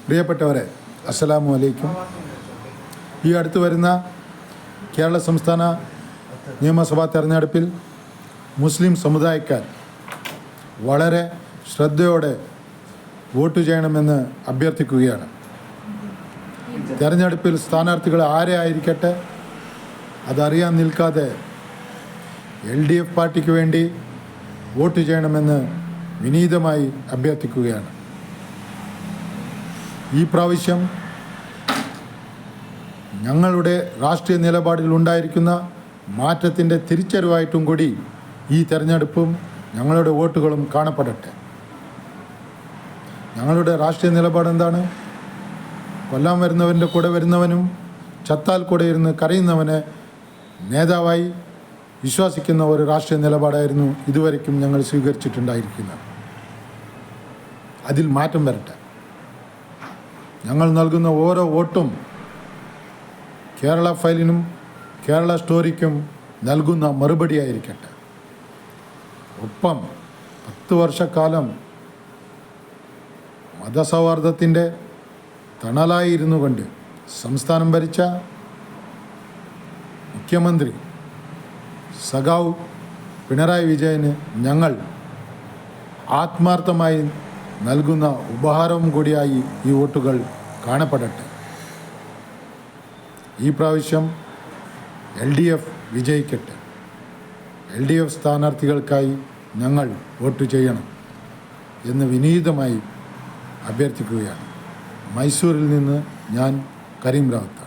പ്രിയപ്പെട്ടവരെ, അസ്സലാമു അലൈക്കും. ഈ അടുത്ത് വരുന്ന കേരള സംസ്ഥാന നിയമസഭാ തെരഞ്ഞെടുപ്പിൽ മുസ്ലിം സമുദായക്കാർ വളരെ ശ്രദ്ധയോടെ വോട്ട് ചെയ്യണമെന്ന് അഭ്യർത്ഥിക്കുകയാണ്. തെരഞ്ഞെടുപ്പിൽ സ്ഥാനാർത്ഥികൾ ആരെ ആയിരിക്കട്ടെ, അതറിയാൻ നിൽക്കാതെ LDF പാർട്ടിക്ക് വേണ്ടി വോട്ട് ചെയ്യണമെന്ന് വിനീതമായി അഭ്യർത്ഥിക്കുകയാണ്. ഈ പ്രാവശ്യം ഞങ്ങളുടെ രാഷ്ട്രീയ നിലപാടിൽ ഉണ്ടായിരിക്കുന്ന മാറ്റത്തിൻ്റെ തിരിച്ചറിവായിട്ടും കൂടി ഈ തെരഞ്ഞെടുപ്പും ഞങ്ങളുടെ വോട്ടുകളും കാണപ്പെടട്ടെ. ഞങ്ങളുടെ രാഷ്ട്രീയ നിലപാട് എന്താണ്? കൊല്ലാൻ വരുന്നവൻ്റെ കൂടെ വരുന്നവനും ചത്താൽ കൂടെ ഇരുന്ന് കരയുന്നവനെ നേതാവായി വിശ്വസിക്കുന്ന ഒരു രാഷ്ട്രീയ നിലപാടായിരുന്നു ഇതുവരെയ്ക്കും ഞങ്ങൾ സ്വീകരിച്ചിട്ടുണ്ടായിരിക്കുന്നത്. അതിൽ മാറ്റം വരട്ടെ. ഞങ്ങൾ നൽകുന്ന ഓരോ വോട്ടും കേരള ഫയലിനും കേരള സ്റ്റോറിക്കും നൽകുന്ന മറുപടിയായിരിക്കട്ടെ. ഒപ്പം 10 വർഷക്കാലം മതസൗഹാർദ്ദത്തിൻ്റെ തണലായി ഇരുന്നു കൊണ്ട് സംസ്ഥാനം ഭരിച്ച മുഖ്യമന്ത്രി സഖാവ് പിണറായി വിജയന് ഞങ്ങൾ ആത്മാർത്ഥമായി നൽകുന്ന ഉപഹാരവും കൂടിയായി ഈ വോട്ടുകൾ കാണപ്പെടട്ടെ. ഈ പ്രാവശ്യം LDF വിജയിക്കട്ടെ. LDF സ്ഥാനാർത്ഥികൾക്കായി ഞങ്ങൾ വോട്ട് ചെയ്യണം എന്ന് വിനീതമായി അഭ്യർത്ഥിക്കുകയാണ്. മൈസൂരിൽ നിന്ന് ഞാൻ കരീം റാവുത്ത.